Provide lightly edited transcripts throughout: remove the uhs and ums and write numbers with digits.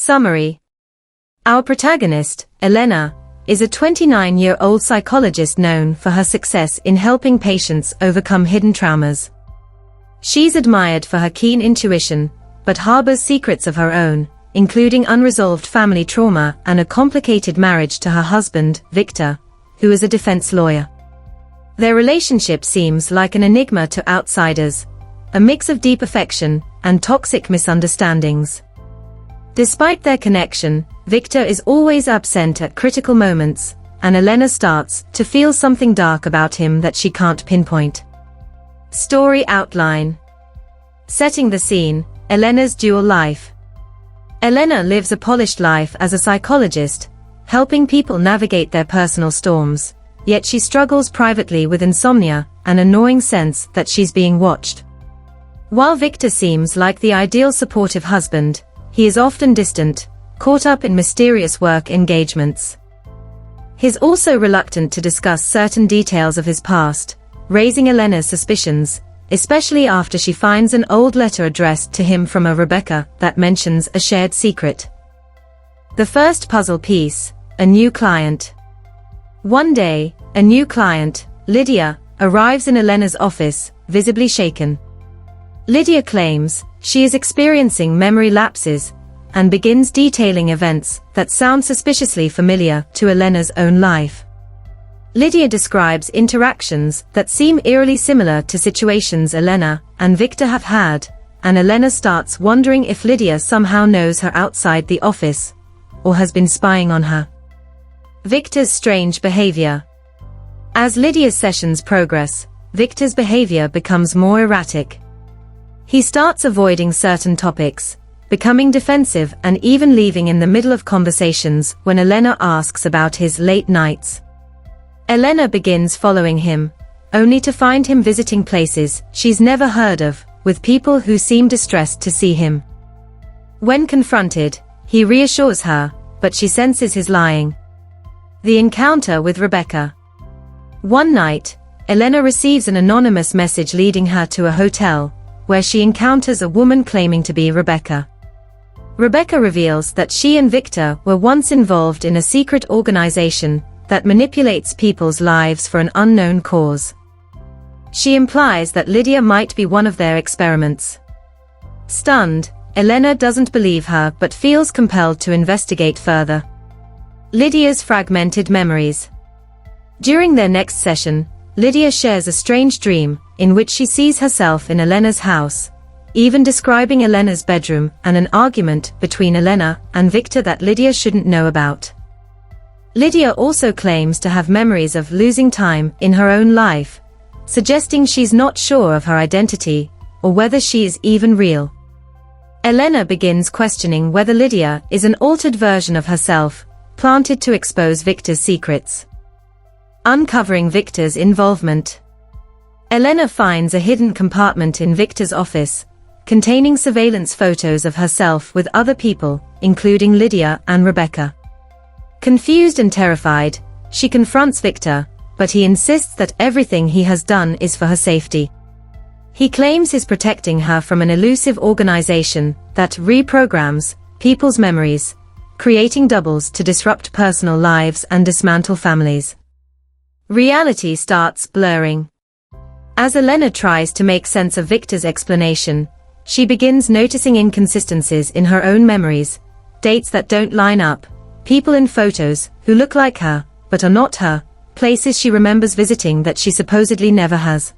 Summary. Our protagonist, Elena, is a 29-year-old psychologist known for her success in helping patients overcome hidden traumas. She's admired for her keen intuition, but harbors secrets of her own, including unresolved family trauma and a complicated marriage to her husband, Victor, who is a defense lawyer. Their relationship seems like an enigma to outsiders, a mix of deep affection and toxic misunderstandings. Despite their connection, Victor is always absent at critical moments, and Elena starts to feel something dark about him that she can't pinpoint. Story outline. Setting the scene, Elena's dual life. Elena lives a polished life as a psychologist, helping people navigate their personal storms, yet she struggles privately with insomnia and an gnawing sense that she's being watched. While Victor seems like the ideal supportive husband, he is often distant, caught up in mysterious work engagements. He's also reluctant to discuss certain details of his past, raising Elena's suspicions, especially after she finds an old letter addressed to him from a Rebecca that mentions a shared secret. The first puzzle piece, a new client. One day, a new client, Lydia, arrives in Elena's office, visibly shaken. Lydia claims she is experiencing memory lapses and begins detailing events that sound suspiciously familiar to Elena's own life. Lydia describes interactions that seem eerily similar to situations Elena and Victor have had, and Elena starts wondering if Lydia somehow knows her outside the office, or has been spying on her. Victor's strange behavior. As Lydia's sessions progress, Victor's behavior becomes more erratic. He starts avoiding certain topics, becoming defensive and even leaving in the middle of conversations when Elena asks about his late nights. Elena begins following him, only to find him visiting places she's never heard of, with people who seem distressed to see him. When confronted, he reassures her, but she senses his lying. The encounter with Rebecca. One night, Elena receives an anonymous message leading her to a hotel, where she encounters a woman claiming to be Rebecca. Rebecca reveals that she and Victor were once involved in a secret organization that manipulates people's lives for an unknown cause. She implies that Lydia might be one of their experiments. Stunned, Elena doesn't believe her but feels compelled to investigate further. Lydia's fragmented memories. During their next session, Lydia shares a strange dream, in which she sees herself in Elena's house, even describing Elena's bedroom and an argument between Elena and Victor that Lydia shouldn't know about. Lydia also claims to have memories of losing time in her own life, suggesting she's not sure of her identity, or whether she is even real. Elena begins questioning whether Lydia is an altered version of herself, planted to expose Victor's secrets. Uncovering Victor's involvement. Elena finds a hidden compartment in Victor's office, containing surveillance photos of herself with other people, including Lydia and Rebecca. Confused and terrified, she confronts Victor, but he insists that everything he has done is for her safety. He claims he's protecting her from an elusive organization that reprograms people's memories, creating doubles to disrupt personal lives and dismantle families. Reality starts blurring. As Elena tries to make sense of Victor's explanation, she begins noticing inconsistencies in her own memories, dates that don't line up, people in photos who look like her, but are not her, places she remembers visiting that she supposedly never has.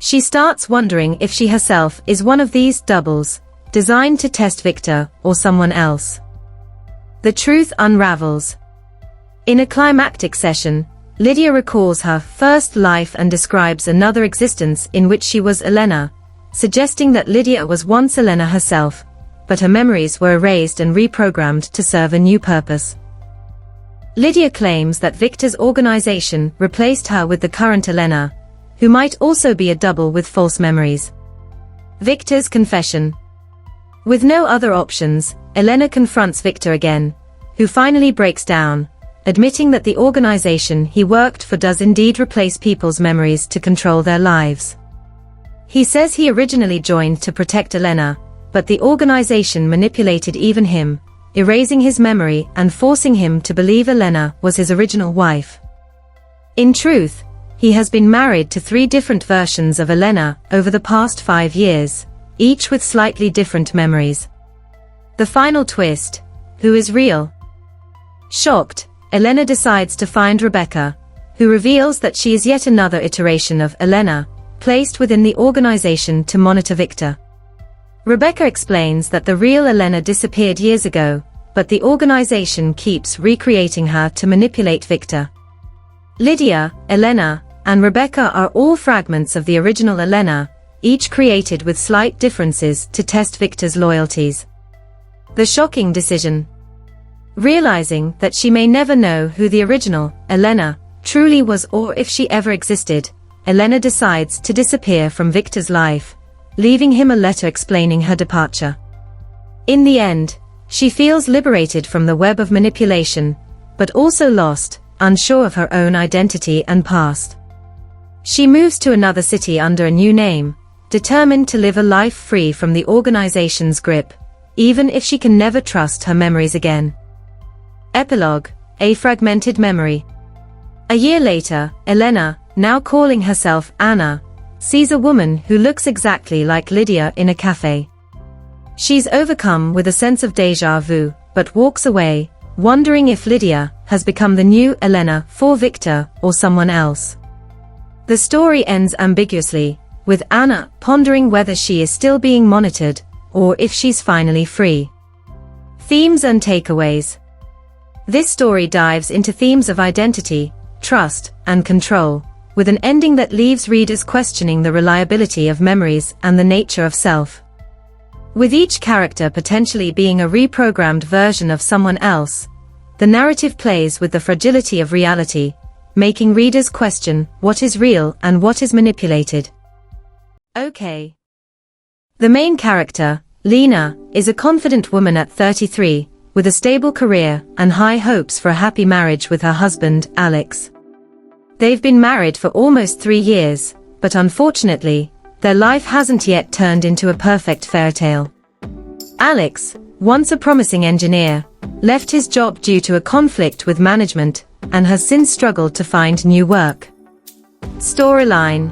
She starts wondering if she herself is one of these doubles, designed to test Victor or someone else. The truth unravels. In a climactic session, Lydia recalls her first life and describes another existence in which she was Elena, suggesting that Lydia was once Elena herself, but her memories were erased and reprogrammed to serve a new purpose. Lydia claims that Victor's organization replaced her with the current Elena, who might also be a double with false memories. Victor's confession. With no other options, Elena confronts Victor again, who finally breaks down, admitting that the organization he worked for does indeed replace people's memories to control their lives. He says he originally joined to protect Elena, but the organization manipulated even him, erasing his memory and forcing him to believe Elena was his original wife. In truth, he has been married to 3 different versions of Elena over the past 5 years, each with slightly different memories. The final twist: who is real? Shocked, Elena decides to find Rebecca, who reveals that she is yet another iteration of Elena, placed within the organization to monitor Victor. Rebecca explains that the real Elena disappeared years ago, but the organization keeps recreating her to manipulate Victor. Lydia, Elena, and Rebecca are all fragments of the original Elena, each created with slight differences to test Victor's loyalties. The shocking decision. Realizing that she may never know who the original Elena truly was or if she ever existed, Elena decides to disappear from Victor's life, leaving him a letter explaining her departure. In the end, she feels liberated from the web of manipulation, but also lost, unsure of her own identity and past. She moves to another city under a new name, determined to live a life free from the organization's grip, even if she can never trust her memories again. Epilogue: A fragmented memory. A year later, Elena, now calling herself Anna, sees a woman who looks exactly like Lydia in a cafe. She's overcome with a sense of déjà vu, but walks away, wondering if Lydia has become the new Elena for Victor or someone else. The story ends ambiguously, with Anna pondering whether she is still being monitored, or if she's finally free. Themes and takeaways. This story dives into themes of identity, trust, and control, with an ending that leaves readers questioning the reliability of memories and the nature of self. With each character potentially being a reprogrammed version of someone else, the narrative plays with the fragility of reality, making readers question what is real and what is manipulated. Okay. The main character, Lena, is a confident woman at 33, with a stable career and high hopes for a happy marriage with her husband, Alex. They've been married for almost 3 years, but unfortunately, their life hasn't yet turned into a perfect fairy tale. Alex, once a promising engineer, left his job due to a conflict with management, and has since struggled to find new work. Storyline.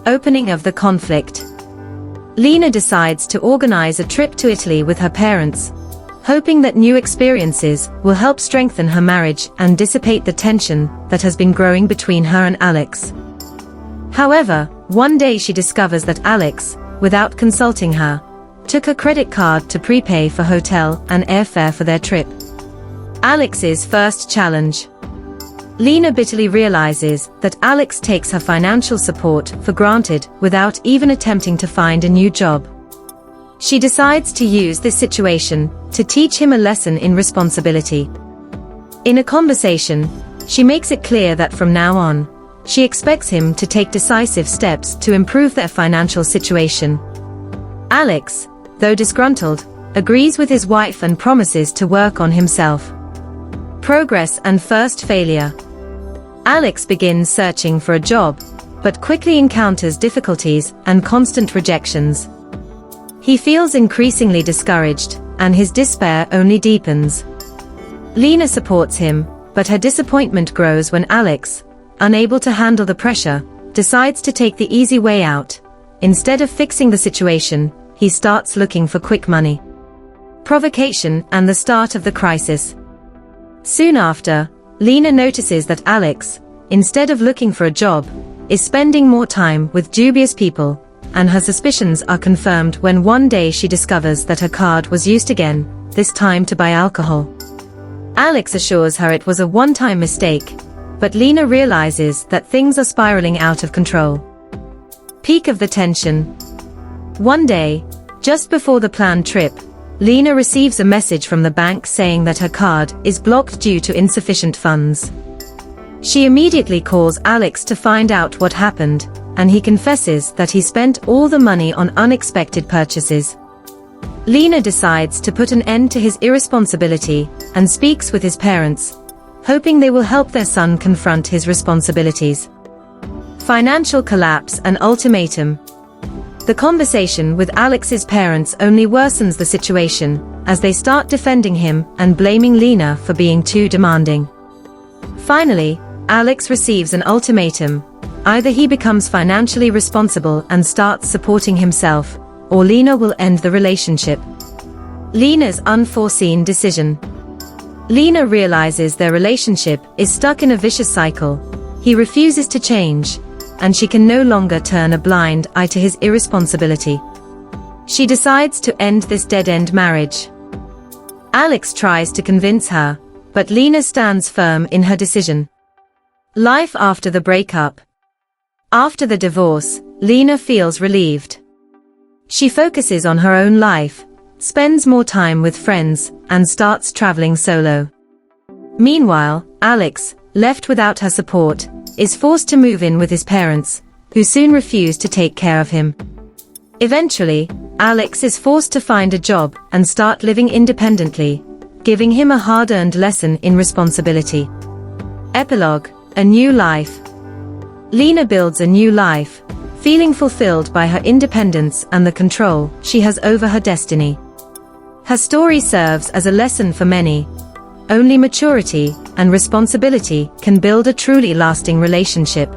Opening of the conflict. Lena decides to organize a trip to Italy with her parents, hoping that new experiences will help strengthen her marriage and dissipate the tension that has been growing between her and Alex. However, one day she discovers that Alex, without consulting her, took her credit card to prepay for hotel and airfare for their trip. Alex's first challenge. Lena bitterly realizes that Alex takes her financial support for granted without even attempting to find a new job. She decides to use this situation to teach him a lesson in responsibility. In a conversation, she makes it clear that from now on, she expects him to take decisive steps to improve their financial situation. Alex, though disgruntled, agrees with his wife and promises to work on himself. Progress and first failure. Alex begins searching for a job, but quickly encounters difficulties and constant rejections. He feels increasingly discouraged, and his despair only deepens. Lena supports him, but her disappointment grows when Alex, unable to handle the pressure, decides to take the easy way out. Instead of fixing the situation, he starts looking for quick money. Provocation and the start of the crisis. Soon after, Lena notices that Alex, instead of looking for a job, is spending more time with dubious people, and her suspicions are confirmed when one day she discovers that her card was used again, this time to buy alcohol. Alex assures her it was a one-time mistake, but Lena realizes that things are spiraling out of control. Peak of the tension. One day, just before the planned trip, Lena receives a message from the bank saying that her card is blocked due to insufficient funds. She immediately calls Alex to find out what happened, and he confesses that he spent all the money on unexpected purchases. Lena decides to put an end to his irresponsibility and speaks with his parents, hoping they will help their son confront his responsibilities. Financial collapse and ultimatum. The conversation with Alex's parents only worsens the situation, as they start defending him and blaming Lena for being too demanding. Finally, Alex receives an ultimatum. Either he becomes financially responsible and starts supporting himself, or Lena will end the relationship. Lena's unforeseen decision. Lena realizes their relationship is stuck in a vicious cycle. He refuses to change, and she can no longer turn a blind eye to his irresponsibility. She decides to end this dead-end marriage. Alex tries to convince her, but Lena stands firm in her decision. Life after the breakup. After the divorce, Lena feels relieved. She focuses on her own life, spends more time with friends, and starts traveling solo. Meanwhile, Alex, left without her support, is forced to move in with his parents, who soon refuse to take care of him. Eventually, Alex is forced to find a job and start living independently, giving him a hard-earned lesson in responsibility. Epilogue: A new life. Lena builds a new life, feeling fulfilled by her independence and the control she has over her destiny. Her story serves as a lesson for many. Only maturity and responsibility can build a truly lasting relationship.